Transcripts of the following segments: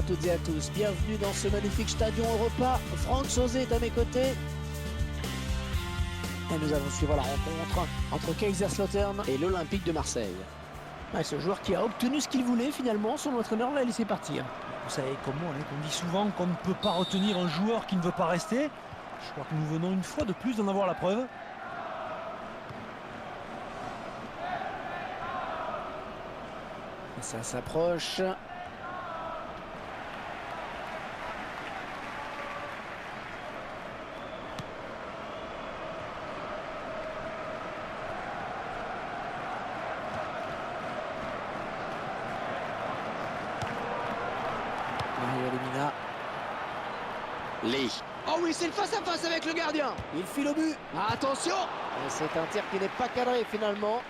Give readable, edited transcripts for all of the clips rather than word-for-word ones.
toutes et à tous, bienvenue dans ce magnifique Stadion Europa. Franck Sauzet est à mes côtés. Et nous allons suivre la rencontre entre Kaiserslautern et l'Olympique de Marseille. Ce joueur qui a obtenu ce qu'il voulait finalement, son entraîneur l'a laissé partir. Vous savez comment on dit souvent qu'on ne peut pas retenir un joueur qui ne veut pas rester. Je crois que nous venons une fois de plus d'en avoir la preuve. Et ça s'approche. Mario Lemina. Lee. Oh oui, c'est le face-à-face avec le gardien. Il file au but. Attention. Et c'est un tir qui n'est pas cadré finalement.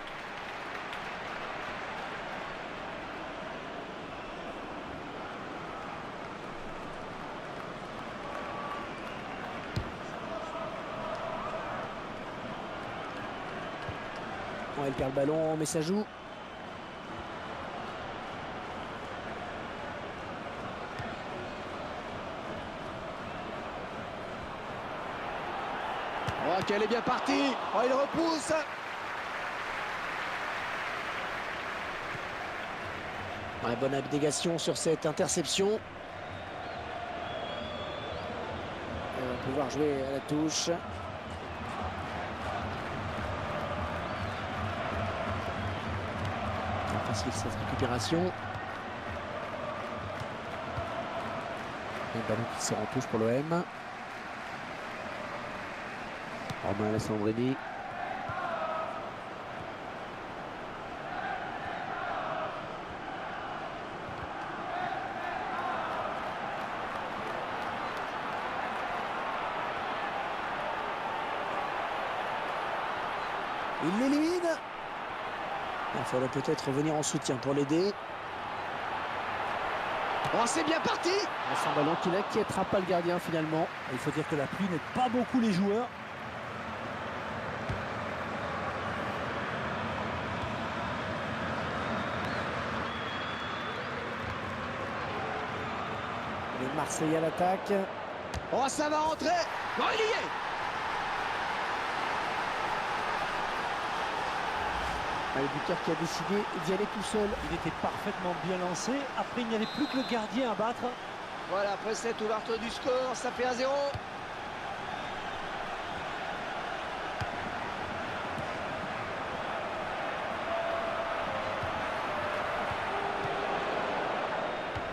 Bon, elle perd le ballon, mais ça joue. Oh, qu'elle est bien partie. Oh, il repousse. Ouais, bonne abnégation sur cette interception. On va pouvoir jouer à la touche. Pas facile cette récupération. Le ballon qui sort en touche pour l'OM. Romain Alessandrini. Il l'élimine. Il faudrait peut-être venir en soutien pour l'aider. Oh, c'est bien parti. Son ballon qui n'inquiétera pas le gardien finalement. Il faut dire que la pluie n'aide pas beaucoup les joueurs. Les Marseillais à l'attaque. Oh, ça va rentrer. Oh, il y est. Le buteur qui a décidé d'y aller tout seul. Il était parfaitement bien lancé. Après, il n'y avait plus que le gardien à battre. Voilà, après cette ouverture du score, ça fait 1-0.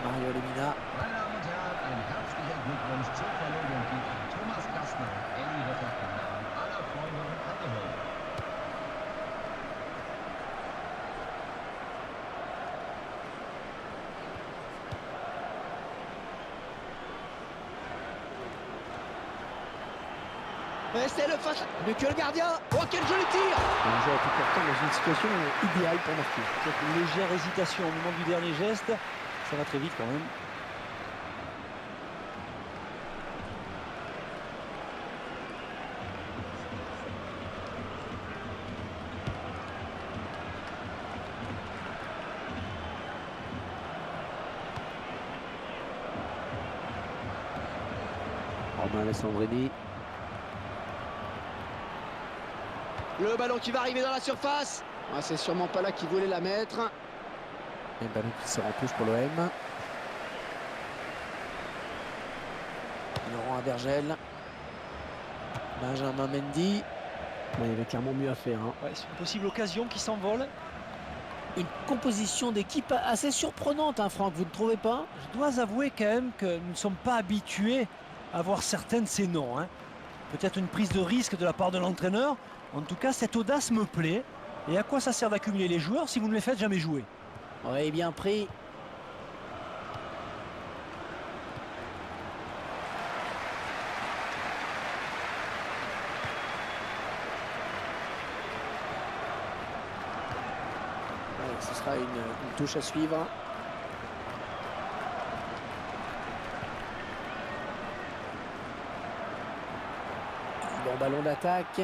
Mario Lemina. Meine Damen und Herren, ein herzlicher Glückwunsch zur Verlobung geht an Thomas Kastner, Elli Ritter im Namen aller Freunde und Angehörigen. Et c'est le face. Mais que le gardien. Oh, quel joli tir. Un joueur tout portant dans une situation idéale pour marquer. Peut-être une légère hésitation au moment du dernier geste. Ça va très vite quand même. Romain Alessandrini. Le ballon qui va arriver dans la surface. Ah, c'est sûrement pas là qu'il voulait la mettre. Et le ballon qui sort en touche pour l'OM. Laurent Abergel. Benjamin Mendy. Bon, il y avait clairement mieux à faire. Ouais, c'est une possible occasion qui s'envole. Une composition d'équipe assez surprenante, Franck, vous ne trouvez pas? Je dois avouer quand même que nous ne sommes pas habitués à voir certains de ces noms. Peut-être une prise de risque de la part de l'entraîneur. En tout cas, cette audace me plaît. Et à quoi ça sert d'accumuler les joueurs si vous ne les faites jamais jouer? Oui, bien pris. Ouais, ce sera une touche à suivre. Bon ballon d'attaque.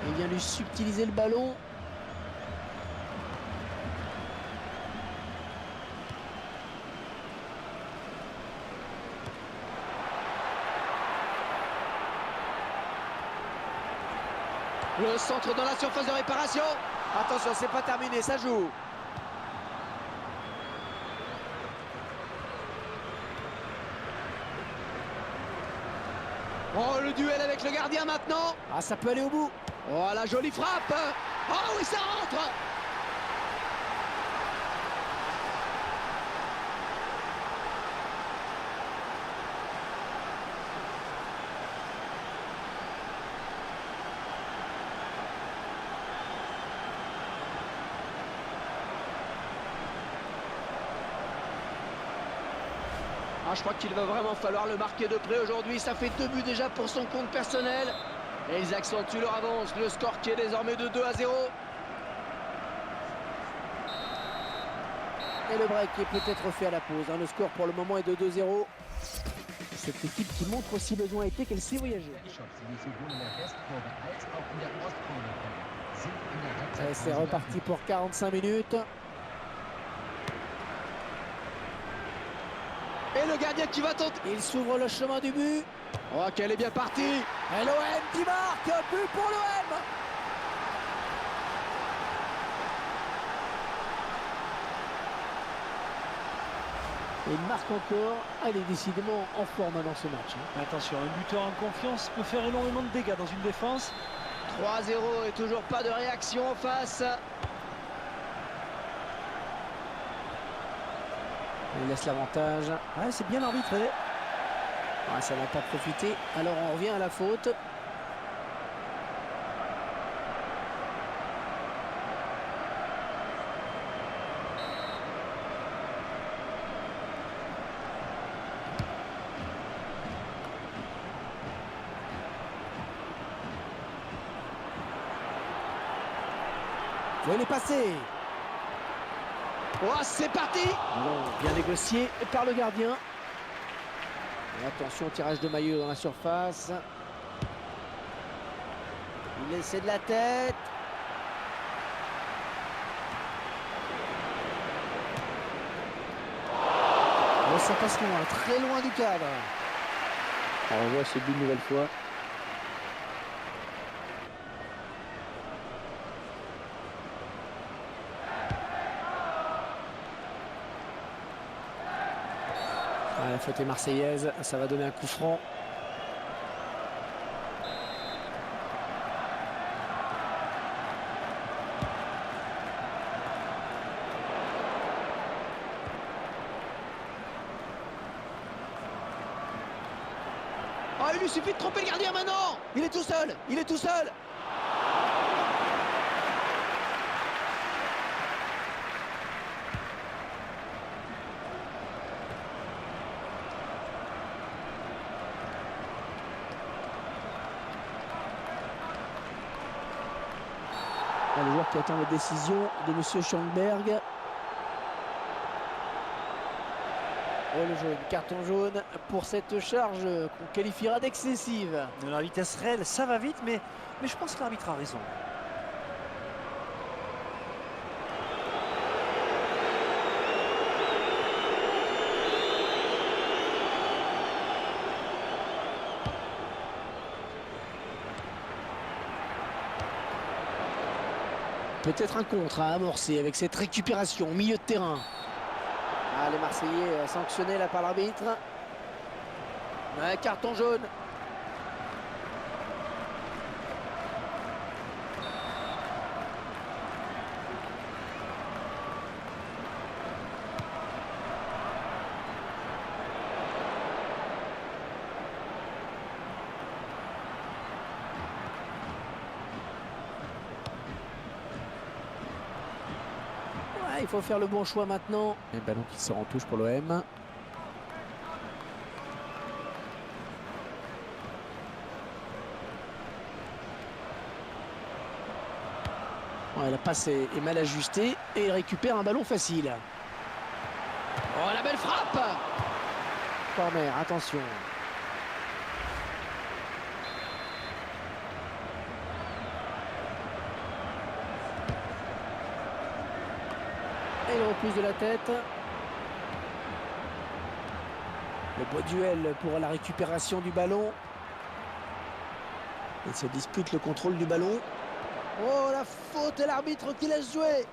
Il vient lui subtiliser le ballon. Le centre dans la surface de réparation. Attention, c'est pas terminé, ça joue. Oh, le duel avec le gardien maintenant. Ah, ça peut aller au bout. Oh, la jolie frappe. Oh oui, ça rentre. Ah, je crois qu'il va vraiment falloir le marquer de près aujourd'hui. Ça fait 2 buts déjà pour son compte personnel. Et ils accentuent leur avance. Le score qui est désormais de 2-0. Et le break est peut-être fait à la pause. Le score pour le moment est de 2-0. Cette équipe qui montre si besoin était qu'elle sait voyager. Et c'est reparti pour 45 minutes. Et le gardien qui va tenter. Il s'ouvre le chemin du but. Oh, qu'elle est bien partie. Et l'OM qui marque, un but pour l'OM. Et il marque encore. Elle est décidément en forme dans ce match. Attention, un buteur en confiance peut faire énormément de dégâts dans une défense. 3-0 et toujours pas de réaction en face. Il laisse l'avantage. Ouais, c'est bien arbitré. Ouais, ça n'a pas profité. Alors on revient à la faute. Vous allez passer. Oh, c'est parti. Bien négocié par le gardien. Et attention au tirage de maillot dans la surface. Il essaie de la tête. Oh, ça passe loin, très loin du cadre. On revoit ce but une nouvelle fois. Ah, la faute est marseillaise, ça va donner un coup franc. Oh, il lui suffit de tromper le gardien maintenant. Il est tout seul. Il est tout seul. Le joueur qui attend la décision de M. Schoenberg. Et le jaune, carton jaune pour cette charge qu'on qualifiera d'excessive. La vitesse réelle, ça va vite, mais je pense que l'arbitre a raison. Peut-être un contre à amorcer avec cette récupération au milieu de terrain. Ah, les Marseillais sanctionnés là par l'arbitre. Ouais, carton jaune. Il faut faire le bon choix maintenant. Et ballon qui sort en touche pour l'OM. Ouais, la passe est mal ajustée et il récupère un ballon facile. Oh, la belle frappe. Corner, attention. il repousse de la tête. Le beau duel pour la récupération du ballon. Il se dispute le contrôle du ballon. Oh, la faute et l'arbitre qui laisse jouer.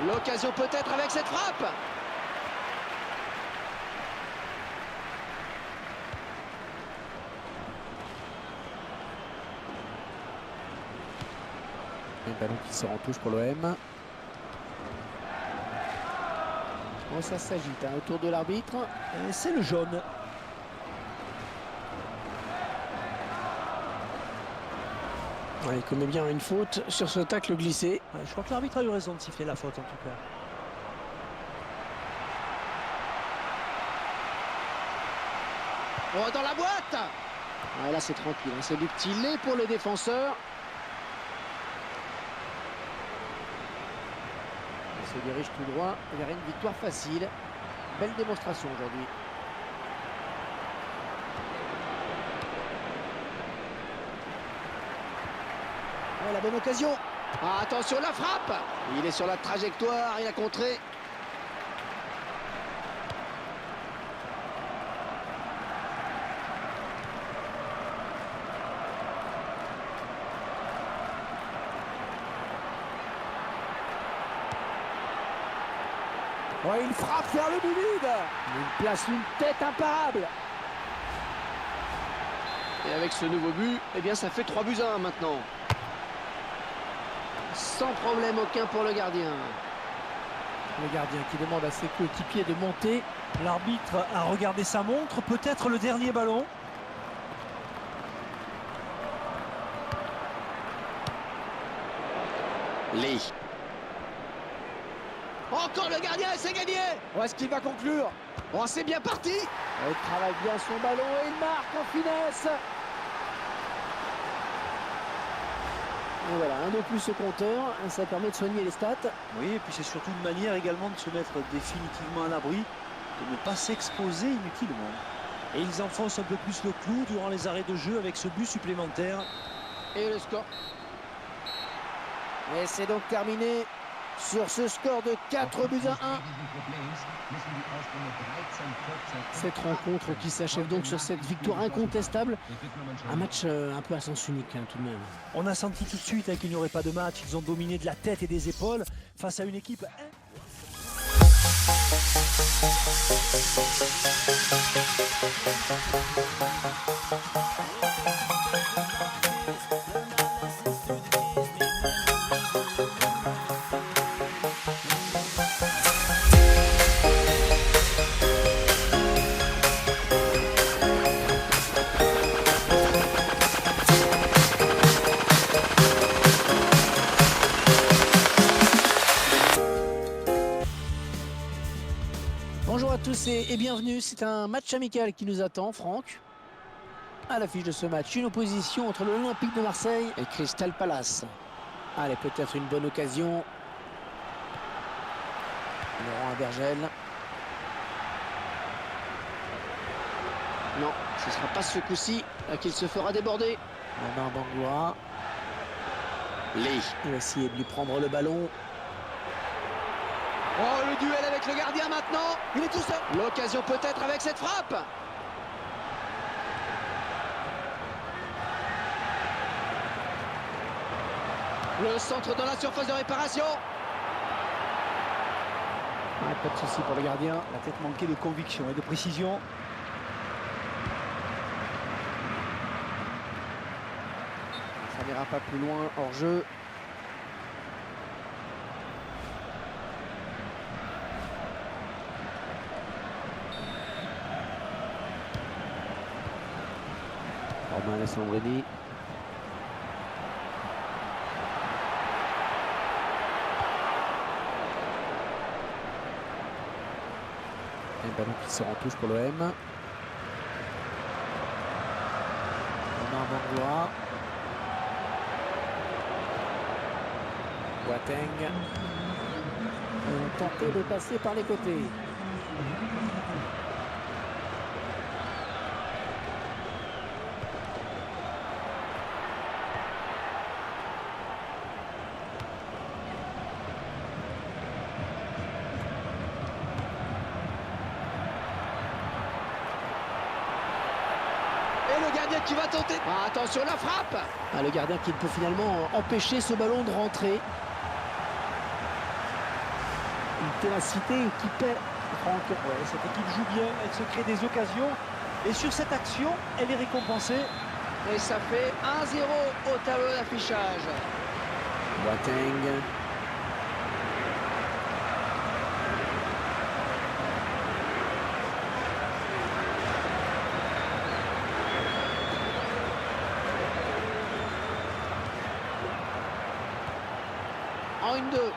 L'occasion peut-être avec cette frappe. Un ballon qui sort en touche pour l'OM. Oh, ça s'agite autour de l'arbitre. Et c'est le jaune. Ouais, il commet bien une faute sur ce tacle glissé. Ouais, je crois que l'arbitre a eu raison de siffler la faute en tout cas. Oh, dans la boîte. Ouais, là c'est tranquille, hein. C'est du petit lait pour les défenseurs. Il se dirige tout droit vers une victoire facile. Belle démonstration aujourd'hui. Ouais, la bonne occasion. Ah, attention, la frappe. Il est sur la trajectoire, il a contré. Ouais, il frappe vers le but vide. Il place une tête imparable. Et avec ce nouveau but, eh bien ça fait 3-1 maintenant. Sans problème aucun pour le gardien. Le gardien qui demande à ses coéquipiers de monter. L'arbitre a regardé sa montre, peut-être le dernier ballon. Lee. Encore le gardien et c'est gagné. Oh, est-ce qu'il va conclure? Oh, c'est bien parti. Il travaille bien son ballon et il marque en finesse. Et voilà, un de plus au compteur, ça permet de soigner les stats. Oui, et puis c'est surtout une manière également de se mettre définitivement à l'abri, de ne pas s'exposer inutilement. Et ils enfoncent un peu plus le clou durant les arrêts de jeu avec ce but supplémentaire. Et le score. Et c'est donc terminé sur ce score de 4-1. Cette rencontre qui s'achève donc sur cette victoire incontestable. Un match un peu à sens unique hein, tout de même. On a senti tout de suite qu'il n'y aurait pas de match. Ils ont dominé de la tête et des épaules face à une équipe... Bonjour à tous et bienvenue. C'est un match amical qui nous attend, Franck. À l'affiche de ce match, une opposition entre l'Olympique de Marseille et Crystal Palace. Allez, peut-être une bonne occasion. Laurent Abergel. Non, ce ne sera pas ce coup-ci qu'il se fera déborder. Robin Bangoura. Lee. Il va essayer de lui prendre le ballon. Oh, le duel avec le gardien maintenant. Il est tout seul. L'occasion peut-être avec cette frappe. Le centre dans la surface de réparation. Ah, pas de souci pour le gardien. La tête manquée de conviction et de précision. Ça n'ira pas plus loin hors jeu. Romain Alessandrini. Un ballon qui sort en touche pour l'OM. Romain Bangoura. Boateng. Ils ont tenté de passer par les côtés. Et le gardien qui va tenter. Ah, attention, la frappe. Ah, le gardien qui peut finalement empêcher ce ballon de rentrer. Une ténacité qui paie. Franck, ouais, cette équipe joue bien, elle se crée des occasions. Et sur cette action, elle est récompensée. Et ça fait 1-0 au tableau d'affichage. Boateng. En 1-2.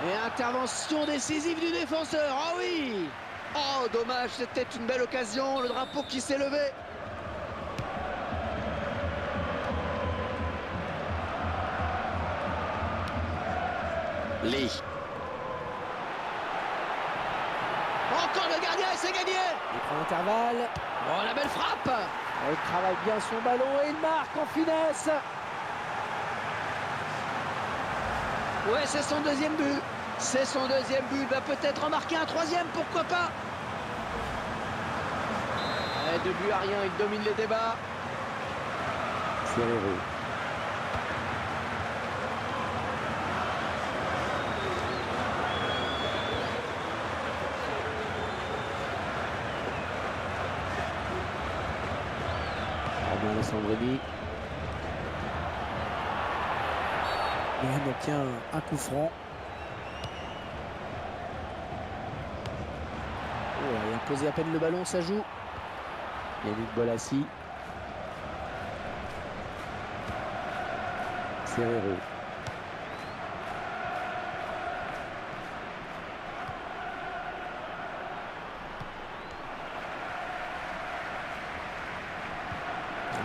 Et intervention décisive du défenseur. Ah oui. Oh, dommage, c'était une belle occasion. Le drapeau qui s'est levé. Lee. Encore le gardien et c'est gagné. Il prend l'intervalle. Oh, la belle frappe. Il travaille bien son ballon et il marque en finesse. Ouais, c'est son deuxième but. C'est son deuxième but. Il va peut-être en marquer un troisième, pourquoi pas. Et 2-1, il domine les débats. Serrero. Robin Alessandrini. Et on obtient un coup franc. Oh, il a posé à peine le ballon, ça joue. Yannick Bolassi. Serrero.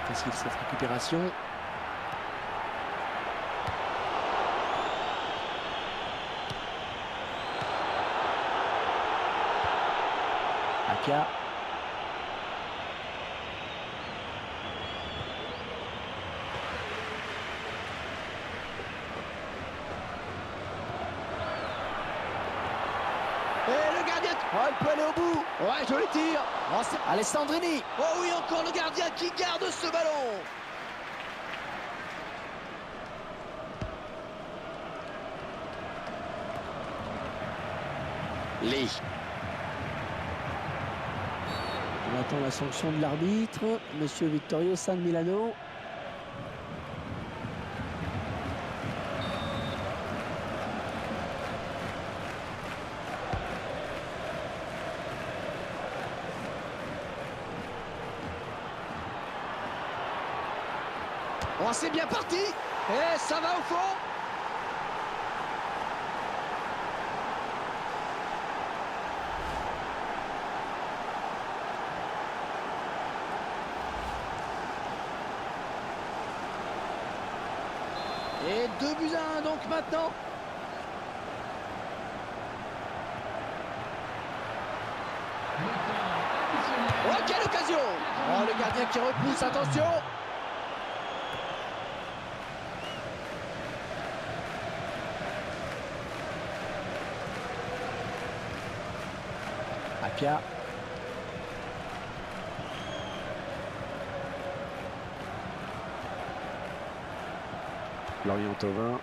Facile cette récupération. Aka. Et le gardien. Oh, il peut aller au bout. Ouais, joli tir. Oh, Alessandrini. Oh oui, encore le gardien qui garde ce ballon. Lee. On attend la sanction de l'arbitre, Monsieur Vittorio San Milano. Oh, c'est bien parti. Et ça va au fond. Et 2-1 donc maintenant. Oh, quelle occasion. Oh, le gardien qui repousse, attention. Apia. Lorient Thauvin.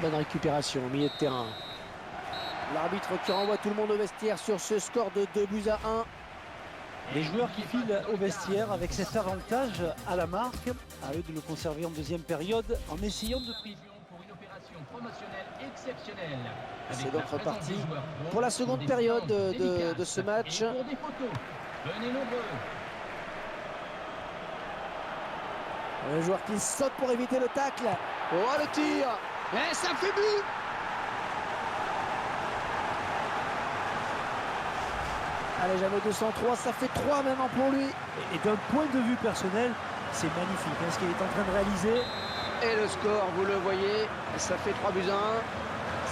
Bonne récupération au milieu de terrain. L'arbitre qui renvoie tout le monde au vestiaire sur ce score de 2-1. Les joueurs qui filent au vestiaire avec cet avantage à la marque, à eux de le conserver en deuxième période en essayant de priver. Pour une opération promotionnelle exceptionnelle. C'est donc reparti pour la seconde période de ce match. Et pour des photos, venez nombreux. Le joueur qui saute pour éviter le tacle. Oh, le tir. Et ça fait but. Allez, jamais 203, ça fait 3 maintenant pour lui. Et d'un point de vue personnel, c'est magnifique ce qu'il est en train de réaliser. Et le score, vous le voyez, ça fait 3-1.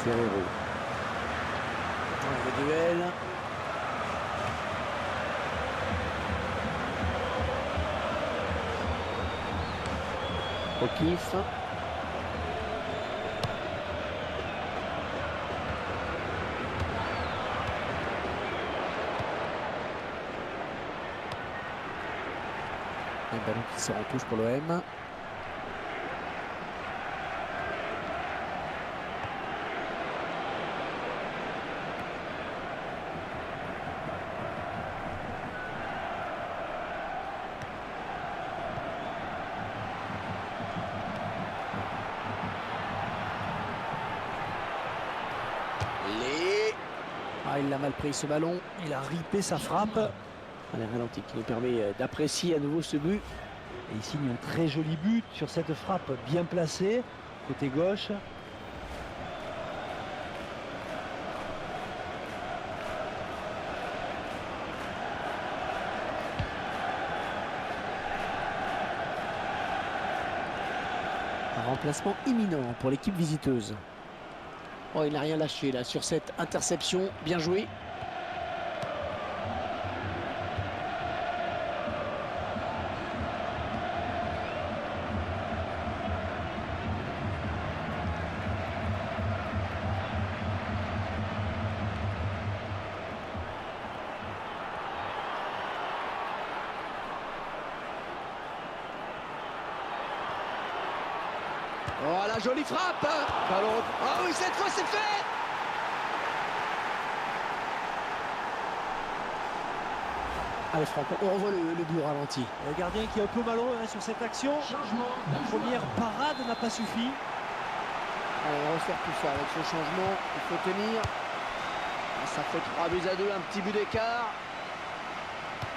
Serrero. Le duel. O'Keefe. Un ballon qui sort en touche pour l'OM. Ah, il l'a mal pris ce ballon. Il a ripé sa frappe. Allez, ralenti qui nous permet d'apprécier à nouveau ce but. Et il signe un très joli but sur cette frappe bien placée, côté gauche. Un remplacement imminent pour l'équipe visiteuse. Oh, il n'a rien lâché là sur cette interception. Bien joué. Oh, la jolie frappe. Ballon. Ah oui, cette fois c'est fait. Allez Franck, on revoit le but au ralenti. Le gardien qui est un peu malheureux sur cette action. Changement La de première parade n'a pas suffi. Allez, on va refaire tout ça avec ce changement. Il faut tenir. Ah, ça fait 3-2, un petit but d'écart.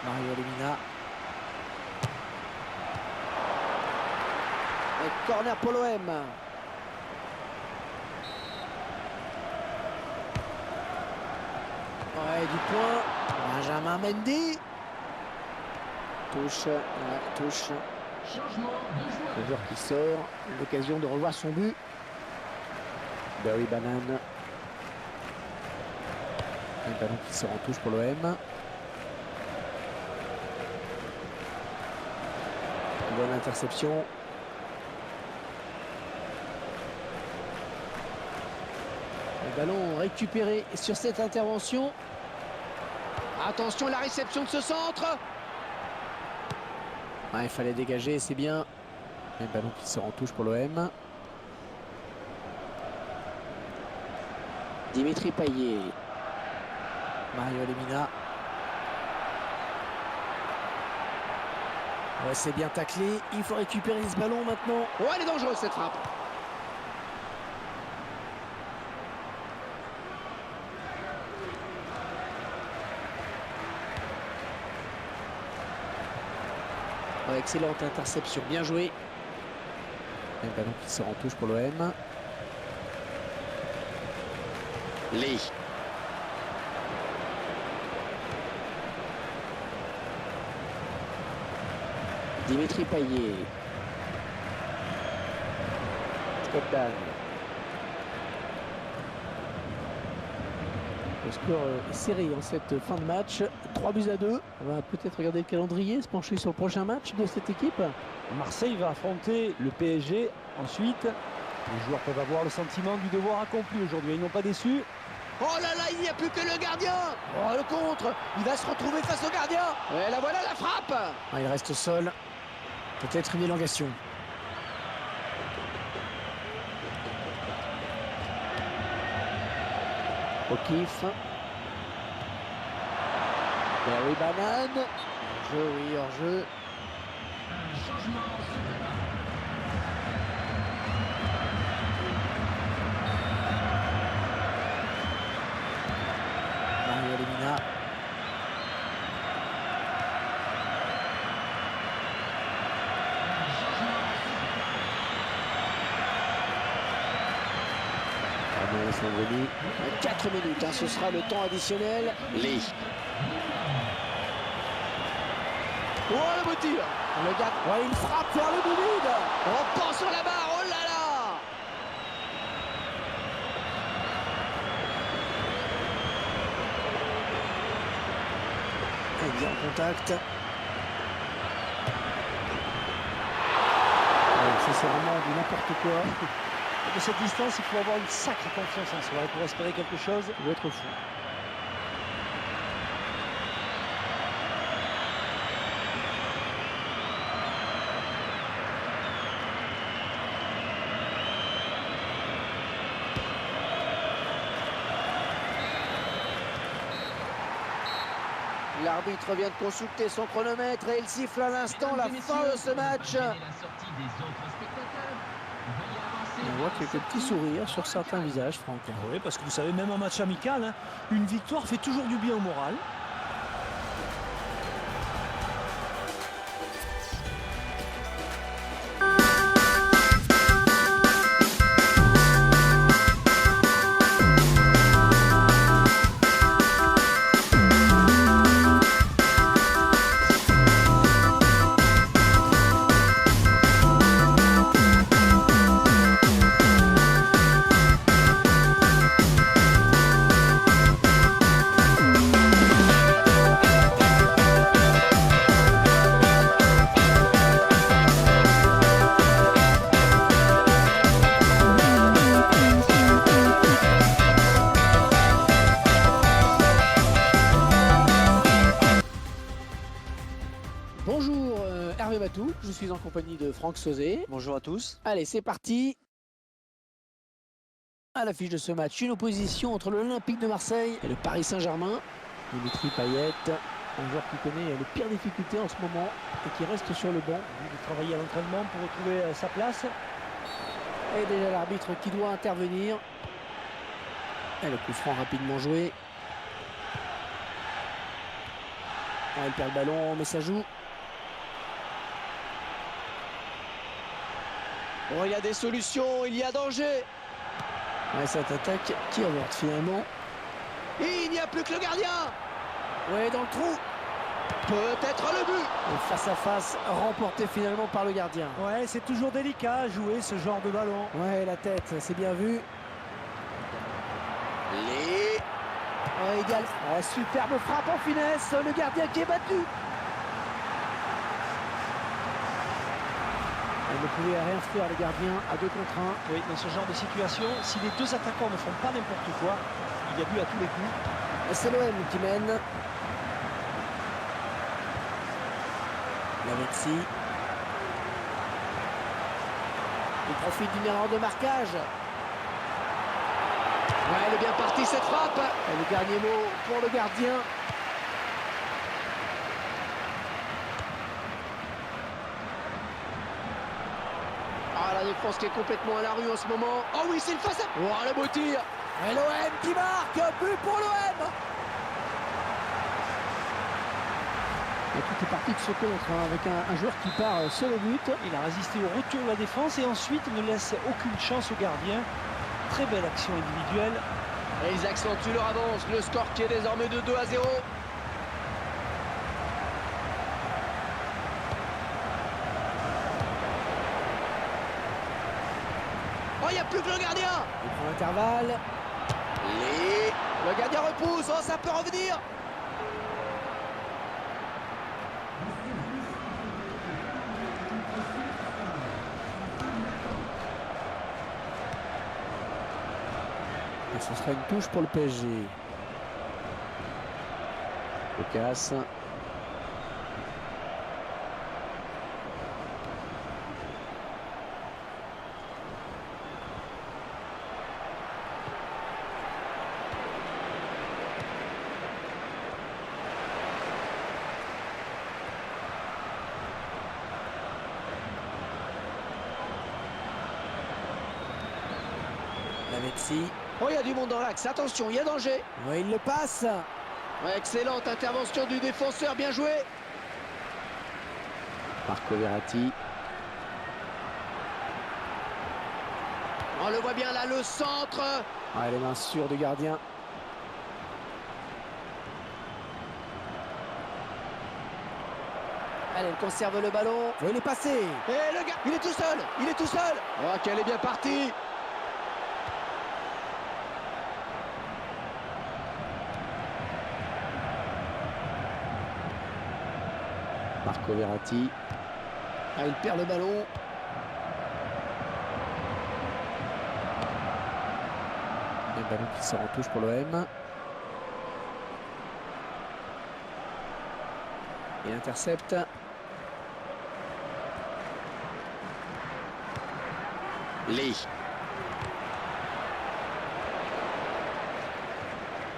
Mario Lemina. Et corner pour l'OM. Ouais, du point. Benjamin Mendy. Touche. Ouais, touche. changement de joueur. Le joueur qui sort. L'occasion de revoir son but. Barry Banane. Un ballon qui sort en touche pour l'OM. Bonne interception. Le ballon récupéré sur cette intervention. Attention à la réception de ce centre. Ouais, il fallait dégager, c'est bien. Un ballon qui sort en touche pour l'OM. Dimitri Payet. Mario Lemina. Ouais, c'est bien taclé. Il faut récupérer ce ballon maintenant. Oh, elle est dangereuse cette frappe. Ouais, excellente interception, bien joué. Un ballon qui sort en touche pour l'OM. Lee. Dimitri Payet. Scott Dan. Le score est serré en cette fin de match. 3-2. On va peut-être regarder le calendrier, se pencher sur le prochain match de cette équipe. Marseille va affronter le PSG ensuite. Les joueurs peuvent avoir le sentiment du devoir accompli aujourd'hui. Ils n'ont pas déçu. Oh là là, il n'y a plus que le gardien. Oh, le contre. Il va se retrouver face au gardien. Et la voilà la frappe. Ah, il reste seul. Peut-être une élongation. O'Keefe. Barry Banane. Hors-jeu, oui, hors-jeu. Un changement supplémentaire. Mario Lemina. Sandrelli. 4 minutes, hein, ce sera le temps additionnel. Lee. Oh, le beau tir. Le gars, ouais, il frappe vers le but vide. On pense sur la barre. Oh là là. Il est bien en contact. Ça c'est vraiment du n'importe quoi. De cette distance, il faut avoir une sacrée confiance en soi pour espérer quelque chose. Il doit être fou. L'arbitre vient de consulter son chronomètre et il siffle à l'instant la fin de ce match. On voit quelques petits sourires sur certains visages, Franck. Oui, parce que vous savez, même en match amical, hein, une victoire fait toujours du bien au moral. Bonjour Hervé Matou, je suis en compagnie de Franck Sauzet. Bonjour à tous. Allez, c'est parti. À l'affiche de ce match, une opposition entre l'Olympique de Marseille et le Paris Saint-Germain. Dimitri Payet, un joueur qui connaît les pires difficultés en ce moment et qui reste sur le banc. Il travaille à l'entraînement pour retrouver sa place. Et déjà l'arbitre qui doit intervenir. Et le coup franc rapidement joué. Ah, il perd le ballon, mais ça joue. Oh, il y a des solutions, il y a danger. Ouais, cette attaque qui avorte finalement. Et il n'y a plus que le gardien. Ouais, dans le trou. Peut-être le but. Et face à face, remporté finalement par le gardien. Ouais, c'est toujours délicat à jouer ce genre de ballon. Ouais, la tête, c'est bien vu. Les... Ouais, égal. Ouais, superbe frappe en finesse. Le gardien qui est battu. Il ne pouvait rien faire, le gardien, à 2 contre 1. Oui, dans ce genre de situation, si les deux attaquants ne font pas n'importe quoi, il y a but à tous les coups. Et c'est l'OM qui mène. Lavezzi. Il profite d'une erreur de marquage. Ouais, elle est bien partie cette frappe. Et le dernier mot pour le gardien. Ah, la défense qui est complètement à la rue en ce moment. Oh oui, c'est une face à... Oh, le beau tir. Et l'OM qui marque, un but pour l'OM. Et tout est parti de ce contre, hein, avec un joueur qui part seul au but. Il a résisté au retour de la défense et ensuite ne laisse aucune chance au gardien. Très belle action individuelle. Et ils accentuent leur avance. Le score qui est désormais de 2-0. Oh, il n'y a plus que le gardien. Il prend l'intervalle. Le gardien repousse. Oh, ça peut revenir. Et ce sera une touche pour le PSG. Lucas. Lavezzi. Oh, il y a du monde dans l'axe. Attention, il y a danger. Ouais, il le passe. Ouais, excellente intervention du défenseur. Bien joué. Marco Verratti. On le voit bien là, le centre. Ah, les mains sûres du gardien. Allez, il conserve le ballon. Il est passé. Et le gars, il est tout seul. Il est tout seul. Oh, qu'elle est bien partie. Marco Verratti. Ah, il perd le ballon. Le ballon qui sort en touche pour l'OM. Il intercepte. Lee.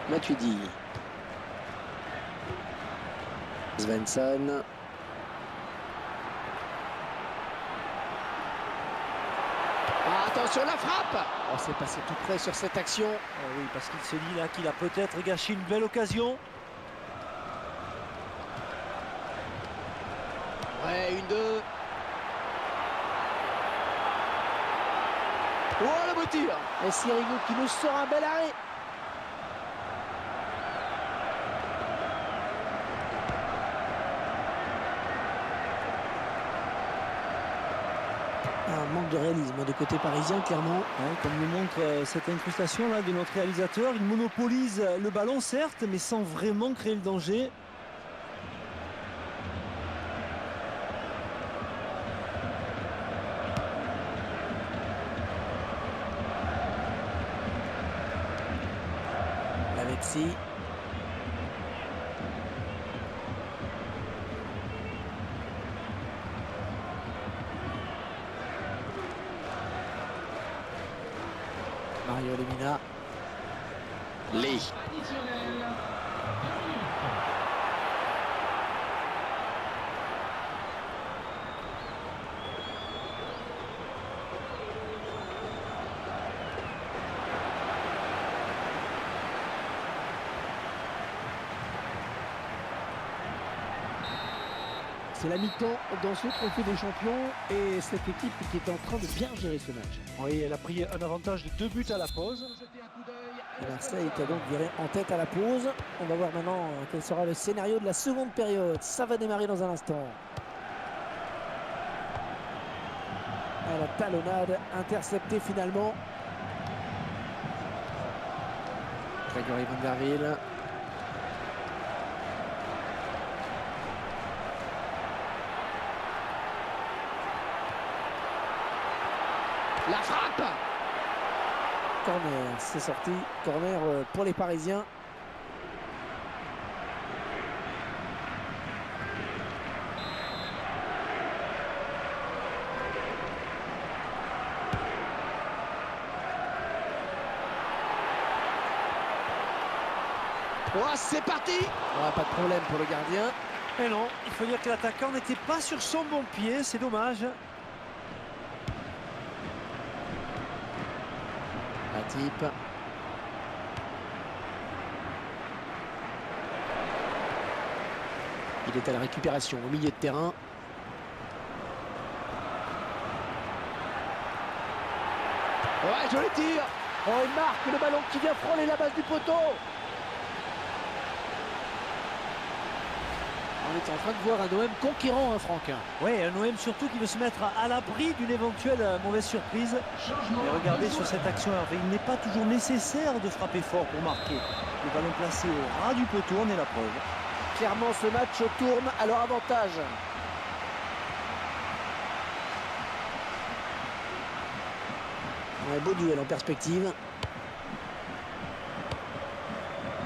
Matuidi. Svensson. Ah, attention la frappe. Oh, c'est passé tout près sur cette action. Ah oui, parce qu'il se dit là qu'il a peut-être gâché une belle occasion. Ouais, 1-2. Oh, la beau tir. Et Sirigu qui nous sort un bel arrêt. Un manque de réalisme du côté parisien, clairement. Ouais, comme le montre cette incrustation là de notre réalisateur, il monopolise le ballon certes, mais sans vraiment créer le danger. Lavezzi. Mario Lemina. Lee. C'est la mi-temps dans ce trophée des champions et cette équipe qui est en train de bien gérer ce match. Oui, elle a pris un avantage de 2 buts à la pause. Et Marseille est donc viré en tête à la pause. On va voir maintenant quel sera le scénario de la seconde période. Ça va démarrer dans un instant. À la talonnade, interceptée finalement. Grégory Vanderville. La frappe. Corner, c'est sorti. Corner pour les Parisiens. Oh, c'est parti. Pas de problème pour le gardien. Et non, il faut dire que l'attaquant n'était pas sur son bon pied, c'est dommage. Matip. Il est à la récupération au milieu de terrain. Ouais, joli tir. Oh, il marque le ballon qui vient frôler la base du poteau. On est en train de voir un OM conquérant, hein, Franck. Oui, un OM surtout qui veut se mettre à l'abri d'une éventuelle mauvaise surprise. Et regardez sur cette action, Hervé, il n'est pas toujours nécessaire de frapper fort pour marquer. Le ballon placé au ras du poteau en est la preuve. Clairement, ce match tourne à leur avantage. Un beau duel en perspective.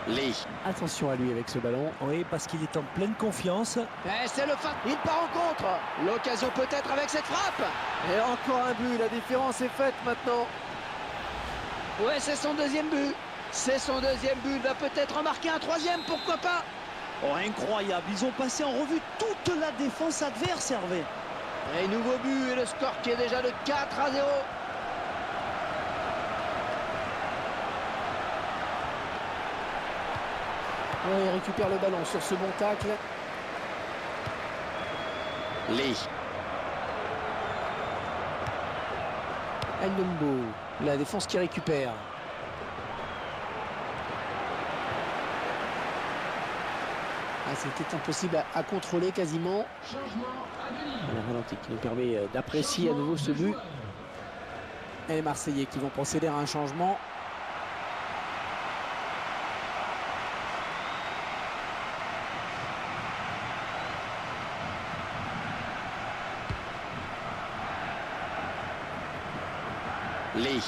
Lee. Attention à lui avec ce ballon. Oui, parce qu'il est en pleine confiance. Et c'est le fin. Il part en contre. L'occasion peut-être avec cette frappe. Et encore un but, la différence est faite maintenant. Ouais, c'est son deuxième but. C'est son deuxième but. Il va peut-être en marquer un troisième, pourquoi pas. Oh, incroyable, ils ont passé en revue toute la défense adverse, Hervé. Et nouveau but et le score qui est déjà de 4-0. Ouais, il récupère le ballon sur ce bon tacle. Lee. Ndumbo, la défense qui récupère. C'était impossible à contrôler quasiment. Le ralenti qui nous permet d'apprécier à nouveau ce but. Et les Marseillais qui vont procéder à un changement. Lee.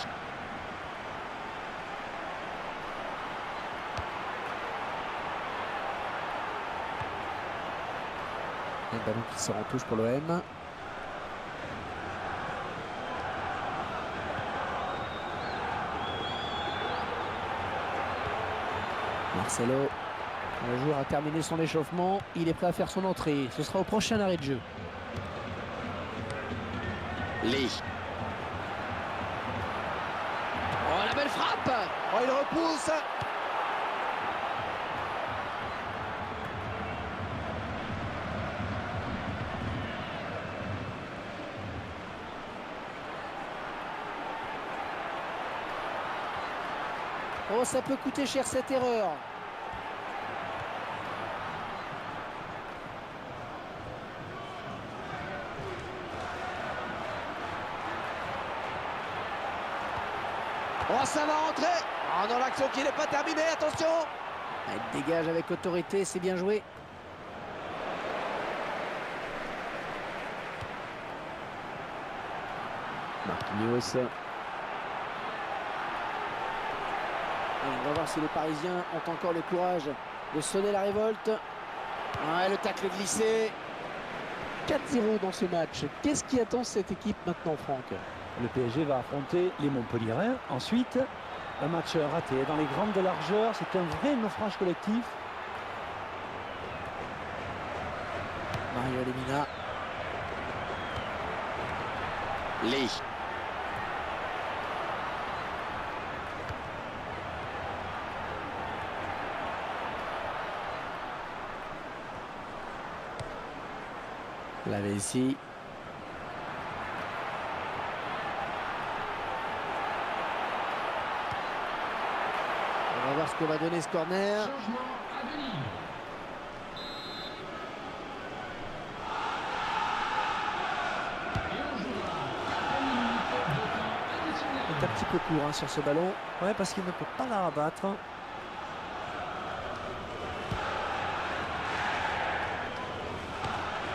Un ballon qui sort en touche pour l'OM. Marcelo. Le joueur a terminé son échauffement, il est prêt à faire son entrée. Ce sera au prochain arrêt de jeu. Lee. Oh, la belle frappe. Oh, il repousse. Oh, ça peut coûter cher cette erreur. Oh, ça va rentrer. Oh non, l'action qui n'est pas terminée, attention. Elle dégage avec autorité, c'est bien joué. Marquinhos. On va voir si les Parisiens ont encore le courage de sonner la révolte. Ouais, le tacle glissé. 4-0 dans ce match. Qu'est-ce qui attend cette équipe maintenant, Franck? Le PSG va affronter les Montpellierins. Ensuite, un match raté dans les grandes largeurs. C'est un vrai naufrage collectif. Mario Lemina. Lee. La Vessie. On va voir ce que va donner ce corner. Changement à venir. Et on jouera 4 minutes de temps additionnel. C'est un petit peu court hein, sur ce ballon. Ouais, parce qu'il ne peut pas la rabattre.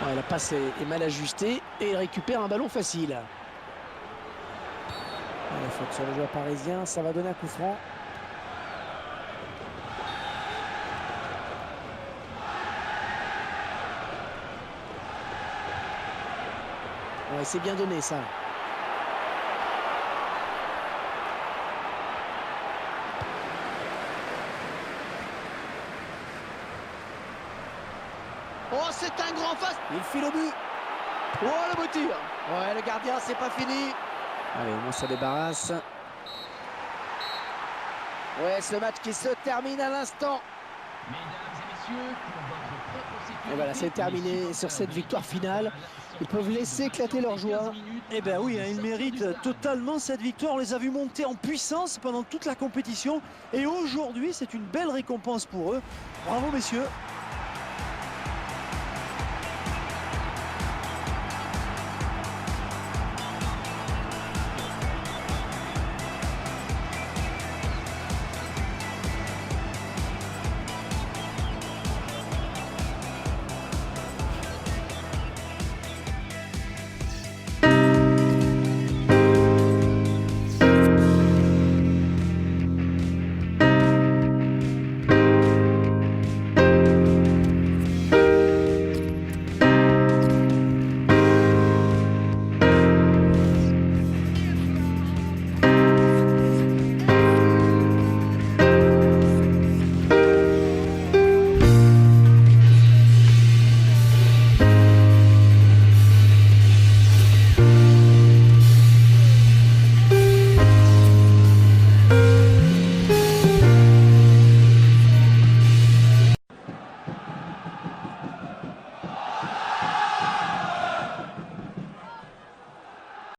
Ouais, la passe est mal ajustée et il récupère un ballon facile. Ouais, la faute sur le joueur parisien, ça va donner un coup franc. Ouais, c'est bien donné ça. Oh, c'est un grand face. Il file au but. Oh, le beau tir. Ouais, le gardien, c'est pas fini. Allez, au moins ça débarrasse. Ouais, ce match qui se termine à l'instant. Mesdames et messieurs, pour votre propre sécurité, Et voilà, c'est terminé sur cette victoire finale. Ils peuvent laisser éclater leur joie. Eh bien oui, hein, ils méritent totalement cette victoire. On les a vus monter en puissance pendant toute la compétition. Et aujourd'hui, c'est une belle récompense pour eux. Bravo messieurs.